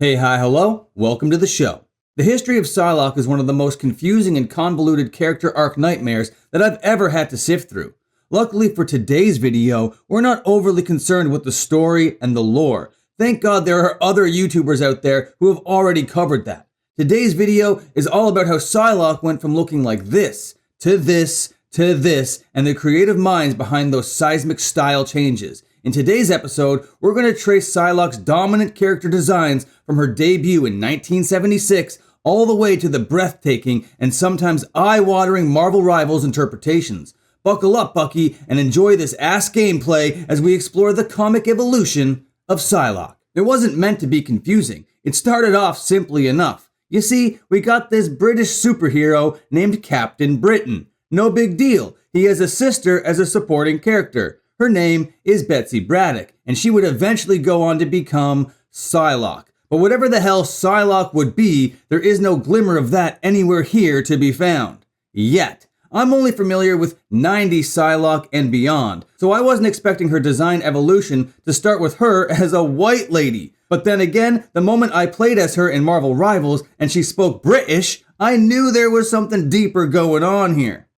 Hey, hi, hello, welcome to the show. The history of Psylocke is one of the most confusing and convoluted character arc nightmares that I've ever had to sift through. Luckily for today's video, we're not overly concerned with the story and the lore. Thank God there are other YouTubers out there who have already covered that. Today's video is all about how Psylocke went from looking like this, to this, to this, and the creative minds behind those seismic style changes. In today's episode, we're going to trace Psylocke's dominant character designs from her debut in 1976 all the way to the breathtaking and sometimes eye-watering Marvel Rivals interpretations. Buckle up, Bucky, and enjoy this ass gameplay as we explore the comic evolution of Psylocke. It wasn't meant to be confusing. It started off simply enough. You see, we got this British superhero named Captain Britain. No big deal. He has a sister as a supporting character. Her name is Betsy Braddock, and she would eventually go on to become Psylocke. But whatever the hell Psylocke would be, there is no glimmer of that anywhere here to be found. Yet. I'm only familiar with 90s Psylocke and beyond, so I wasn't expecting her design evolution to start with her as a white lady. But then again, the moment I played as her in Marvel Rivals and she spoke British, I knew there was something deeper going on here.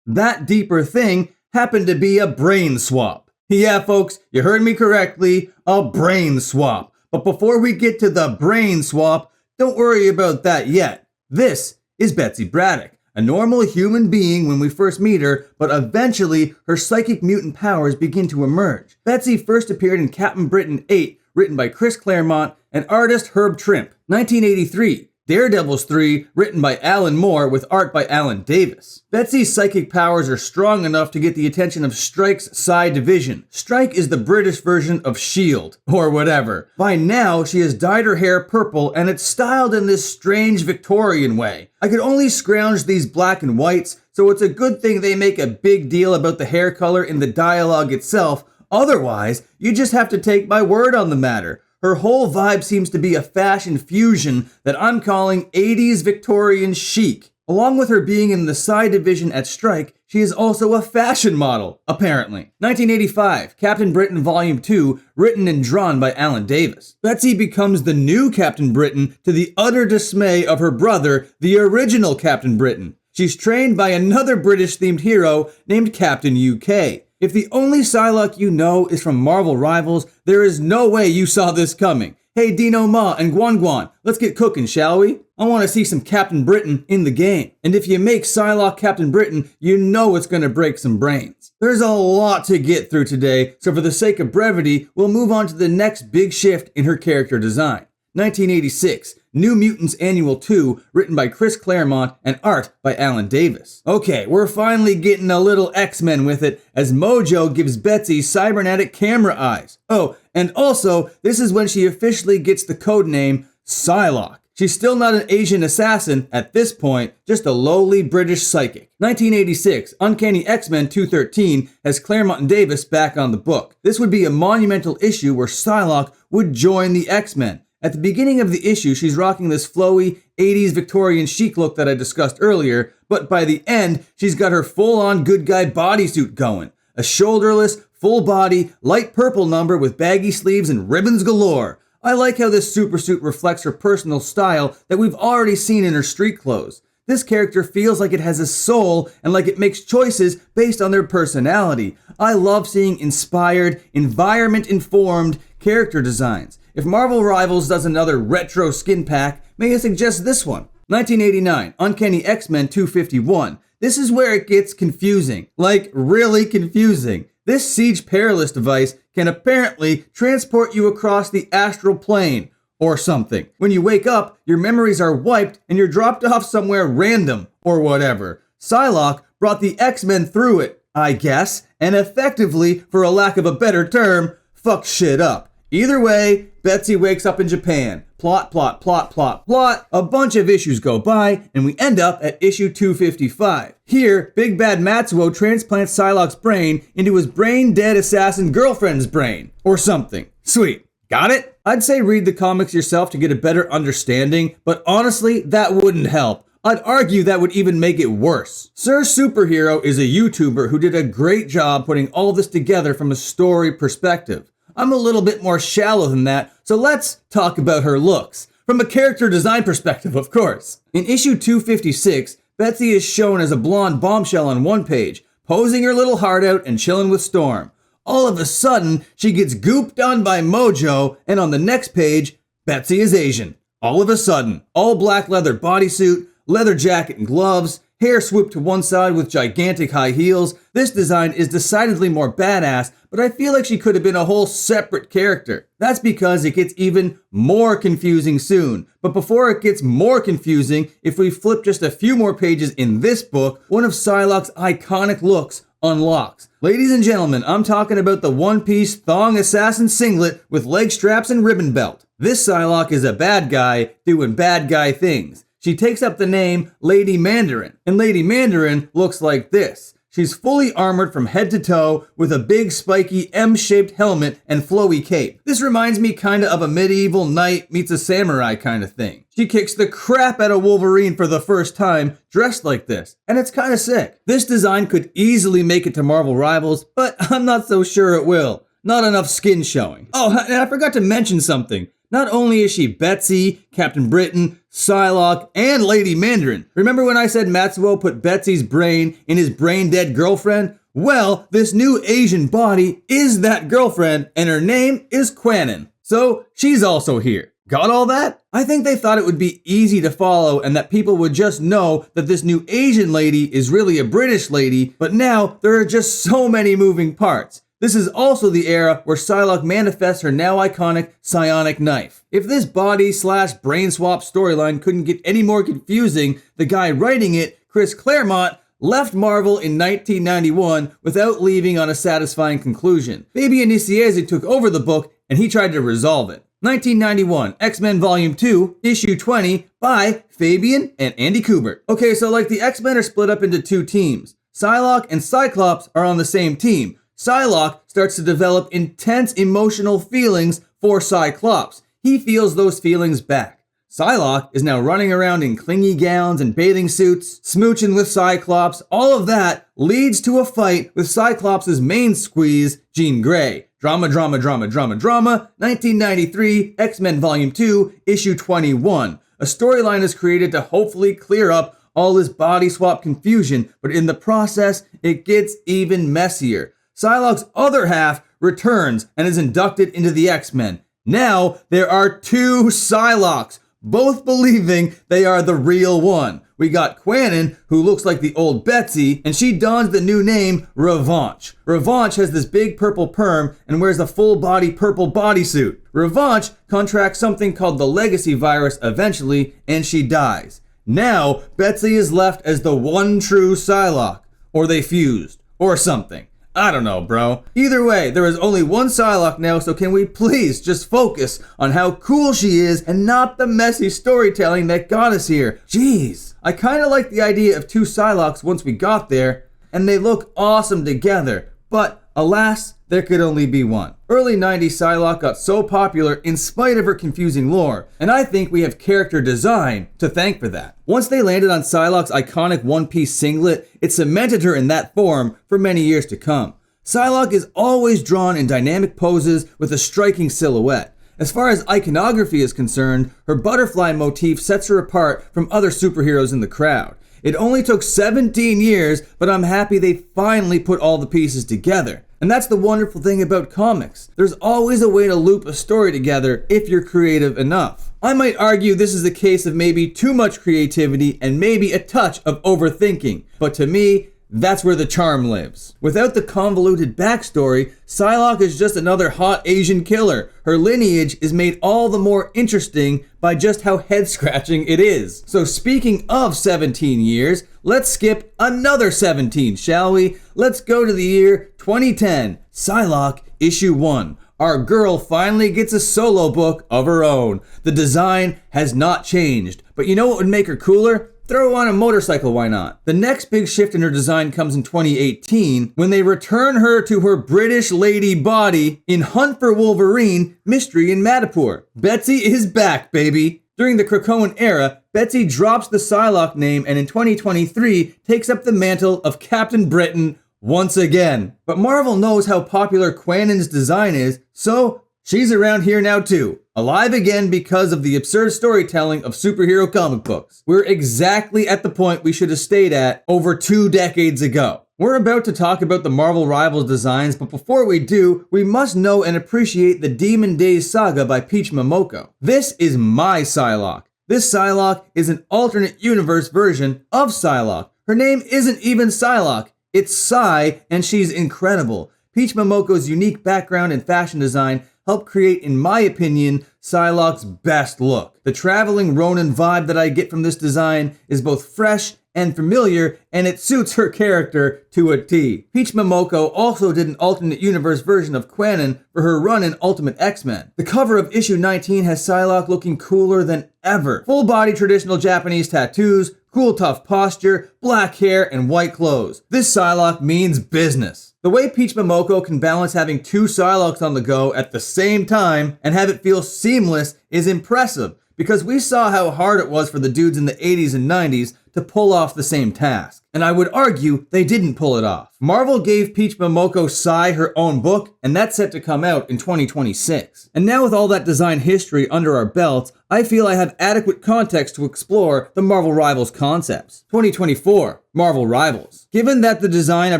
That deeper thing happened to be a brain swap. Yeah, folks, you heard me correctly, a brain swap. But before we get to the brain swap, don't worry about that yet. This is Betsy Braddock, a normal human being when we first meet her, but eventually her psychic mutant powers begin to emerge. Betsy first appeared in Captain Britain 8, written by Chris Claremont and artist Herb Trimpe. 1983. Daredevils 3, written by Alan Moore with art by Alan Davis. Betsy's psychic powers are strong enough to get the attention of Strike's Psi Division. Strike is the British version of S.H.I.E.L.D., or whatever. By now, she has dyed her hair purple and it's styled in this strange Victorian way. I could only scrounge these black and whites, so it's a good thing they make a big deal about the hair color in the dialogue itself. Otherwise, you just have to take my word on the matter. Her whole vibe seems to be a fashion fusion that I'm calling 80s Victorian chic. Along with her being in the Psi Division at Strike, she is also a fashion model, apparently. 1985, Captain Britain Volume 2, written and drawn by Alan Davis. Betsy becomes the new Captain Britain to the utter dismay of her brother, the original Captain Britain. She's trained by another British-themed hero named Captain UK. If the only Psylocke you know is from Marvel Rivals, there is no way you saw this coming. Hey Dino Ma and Guan Guan, let's get cooking, shall we? I want to see some Captain Britain in the game. And if you make Psylocke Captain Britain, you know it's going to break some brains. There's a lot to get through today, so for the sake of brevity, we'll move on to the next big shift in her character design. 1986, New Mutants Annual 2, written by Chris Claremont and art by Alan Davis. Okay, we're finally getting a little X-Men with it as Mojo gives Betsy cybernetic camera eyes. Oh, and also, this is when she officially gets the codename Psylocke. She's still not an Asian assassin at this point, just a lowly British psychic. 1986, Uncanny X-Men 213 has Claremont and Davis back on the book. This would be a monumental issue where Psylocke would join the X-Men. At the beginning of the issue, she's rocking this flowy 80s Victorian chic look that I discussed earlier, but by the end, she's got her full-on good guy bodysuit going. A shoulderless, full-body, light purple number with baggy sleeves and ribbons galore. I like how this supersuit reflects her personal style that we've already seen in her street clothes. This character feels like it has a soul and like it makes choices based on their personality. I love seeing inspired, environment-informed character designs. If Marvel Rivals does another retro skin pack, may I suggest this one? 1989, Uncanny X-Men 251. This is where it gets confusing. Like, really confusing. This Siege Perilous device can apparently transport you across the astral plane, or something. When you wake up, your memories are wiped and you're dropped off somewhere random, or whatever. Psylocke brought the X-Men through it, I guess, and effectively, for a lack of a better term, fucked shit up. Either way, Betsy wakes up in Japan. Plot, plot, plot, plot, plot. A bunch of issues go by, and we end up at issue 255. Here, Big Bad Matsuo transplants Psylocke's brain into his brain-dead assassin girlfriend's brain. Or something. Sweet. Got it? I'd say read the comics yourself to get a better understanding, but honestly, that wouldn't help. I'd argue that would even make it worse. Sir Superhero is a YouTuber who did a great job putting all this together from a story perspective. I'm a little bit more shallow than that, so let's talk about her looks. From a character design perspective, of course. In issue 256, Betsy is shown as a blonde bombshell on one page, posing her little heart out and chilling with Storm. All of a sudden, she gets gooped on by Mojo, and on the next page, Betsy is Asian. All of a sudden, all black leather bodysuit, leather jacket and gloves, hair swooped to one side with gigantic high heels. This design is decidedly more badass, but I feel like she could have been a whole separate character. That's because it gets even more confusing soon. But before it gets more confusing, if we flip just a few more pages in this book, one of Psylocke's iconic looks unlocks. Ladies and gentlemen, I'm talking about the one-piece thong assassin singlet with leg straps and ribbon belt. This Psylocke is a bad guy doing bad guy things. She takes up the name Lady Mandarin, and Lady Mandarin looks like this. She's fully armored from head to toe with a big spiky M-shaped helmet and flowy cape. This reminds me kinda of a medieval knight meets a samurai kind of thing. She kicks the crap out of Wolverine for the first time dressed like this, and it's kinda sick. This design could easily make it to Marvel Rivals, but I'm not so sure it will. Not enough skin showing. Oh, and I forgot to mention something. Not only is she Betsy, Captain Britain, Psylocke, and Lady Mandarin. Remember when I said Matsuo put Betsy's brain in his brain-dead girlfriend? Well, this new Asian body is that girlfriend, and her name is Quanon. So, she's also here. Got all that? I think they thought it would be easy to follow and that people would just know that this new Asian lady is really a British lady, but now there are just so many moving parts. This is also the era where Psylocke manifests her now iconic psionic knife. If this body/brain swap storyline couldn't get any more confusing, the guy writing it, Chris Claremont, left Marvel in 1991 without leaving on a satisfying conclusion. Fabian Nicieza took over the book and he tried to resolve it. 1991, X-Men Volume 2, Issue 20, by Fabian and Andy Kubert. Okay, so like the X-Men are split up into two teams. Psylocke and Cyclops are on the same team. Psylocke starts to develop intense emotional feelings for Cyclops. He feels those feelings back. Psylocke is now running around in clingy gowns and bathing suits, smooching with Cyclops. All of that leads to a fight with Cyclops' main squeeze, Jean Grey. Drama, 1993, X-Men Volume 2, Issue 21. A storyline is created to hopefully clear up all this body swap confusion, but in the process, it gets even messier. Psylocke's other half returns and is inducted into the X-Men. Now, there are two Psylockes, both believing they are the real one. We got Quanon, who looks like the old Betsy, and she dons the new name Revanche. Revanche has this big purple perm and wears a full-body purple bodysuit. Revanche contracts something called the Legacy virus eventually, and she dies. Now, Betsy is left as the one true Psylocke. Or they fused. Or something. I don't know, bro. Either way, there is only one Psylocke now, so can we please just focus on how cool she is and not the messy storytelling that got us here? Jeez. I kinda like the idea of two Psylockes once we got there, and they look awesome together, but alas, there could only be one. Early 90s Psylocke got so popular in spite of her confusing lore, and I think we have character design to thank for that. Once they landed on Psylocke's iconic one-piece singlet, it cemented her in that form for many years to come. Psylocke is always drawn in dynamic poses with a striking silhouette. As far as iconography is concerned, her butterfly motif sets her apart from other superheroes in the crowd. It only took 17 years, but I'm happy they finally put all the pieces together. And that's the wonderful thing about comics. There's always a way to loop a story together if you're creative enough. I might argue this is a case of maybe too much creativity and maybe a touch of overthinking. But to me, that's where the charm lives. Without the convoluted backstory, Psylocke is just another hot Asian killer. Her lineage is made all the more interesting by just how head-scratching it is. So speaking of 17 years, let's skip another 17, shall we? Let's go to the year 2010. Psylocke, Issue 1. Our girl finally gets a solo book of her own. The design has not changed, but you know what would make her cooler? Throw on a motorcycle, why not? The next big shift in her design comes in 2018 when they return her to her British lady body in Hunt for Wolverine, Mystery in Madripoor. Betsy is back, baby. During the Krakoan era, Betsy drops the Psylocke name and in 2023 takes up the mantle of Captain Britain once again. But Marvel knows how popular Quannen's design is, so she's around here now too. Alive again because of the absurd storytelling of superhero comic books. We're exactly at the point we should have stayed at over 2 decades ago. We're about to talk about the Marvel Rivals designs, but before we do, we must know and appreciate the Demon Days saga by Peach Momoko. This is my Psylocke. This Psylocke is an alternate universe version of Psylocke. Her name isn't even Psylocke, it's Psy, and she's incredible. Peach Momoko's unique background and fashion design helped create, in my opinion, Psylocke's best look. The traveling Ronin vibe that I get from this design is both fresh and familiar, and it suits her character to a T. Peach Momoko also did an alternate universe version of Quannen for her run in Ultimate X-Men. The cover of issue 19 has Psylocke looking cooler than ever. Full body traditional Japanese tattoos, cool tough posture, black hair, and white clothes. This Psylocke means business. The way Peach Momoko can balance having 2 Psylockes on the go at the same time and have it feel seamless is impressive, because we saw how hard it was for the dudes in the 80s and 90s to pull off the same task. And I would argue they didn't pull it off. Marvel gave Peach Momoko Psy her own book, and that's set to come out in 2026. And now with all that design history under our belts, I feel I have adequate context to explore the Marvel Rivals concepts. 2024, Marvel Rivals. Given that the design of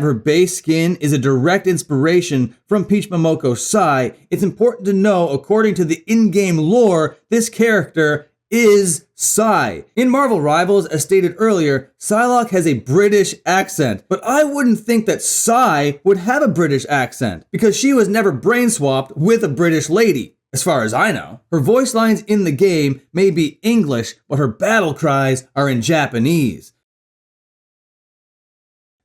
her base skin is a direct inspiration from Peach Momoko's Psy, it's important to know, according to the in-game lore, this character is Psy. In Marvel Rivals, as stated earlier, Psylocke has a British accent, but I wouldn't think that Psy would have a British accent, because she was never brain swapped with a British lady, as far as I know. Her voice lines in the game may be English, but her battle cries are in Japanese.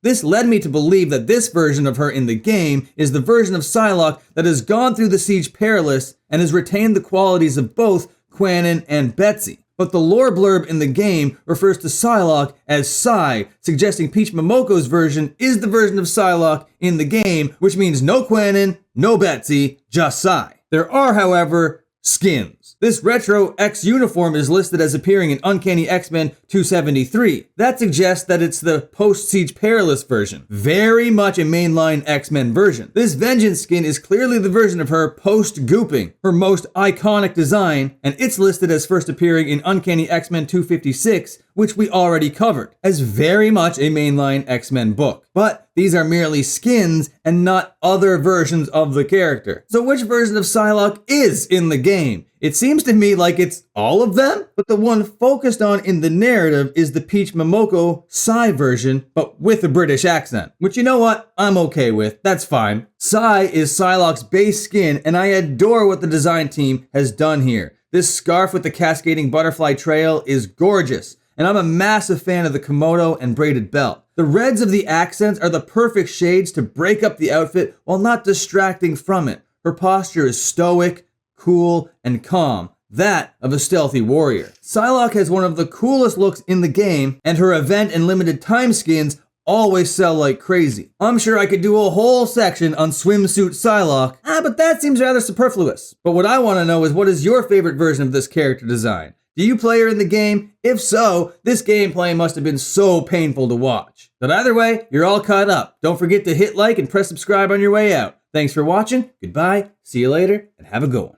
This led me to believe that this version of her in the game is the version of Psylocke that has gone through the Siege Perilous and has retained the qualities of both Quannen and Betsy. But the lore blurb in the game refers to Psylocke as Psy, suggesting Peach Momoko's version is the version of Psylocke in the game, which means no Quannen, no Betsy, just Psy. There are, however, skins. This retro X uniform is listed as appearing in Uncanny X-Men 273. That suggests that it's the post-Siege Perilous version. Very much a mainline X-Men version. This Vengeance skin is clearly the version of her post-gooping, her most iconic design, and it's listed as first appearing in Uncanny X-Men 256, which we already covered, as very much a mainline X-Men book. But these are merely skins and not other versions of the character. So which version of Psylocke is in the game? It seems to me like it's all of them, but the one focused on in the narrative is the Peach Momoko Psy version, but with a British accent. Which, you know what, I'm okay with, that's fine. Psy is Psylocke's base skin, and I adore what the design team has done here. This scarf with the cascading butterfly trail is gorgeous, and I'm a massive fan of the Komodo and braided belt. The reds of the accents are the perfect shades to break up the outfit while not distracting from it. Her posture is stoic, cool, and calm, that of a stealthy warrior. Psylocke has one of the coolest looks in the game, and her event and limited time skins always sell like crazy. I'm sure I could do a whole section on swimsuit Psylocke, but that seems rather superfluous. But what I want to know is, what is your favorite version of this character design? Do you play her in the game? If so, this gameplay must have been so painful to watch. But either way, you're all caught up. Don't forget to hit like and press subscribe on your way out. Thanks for watching, goodbye, see you later, and have a good one.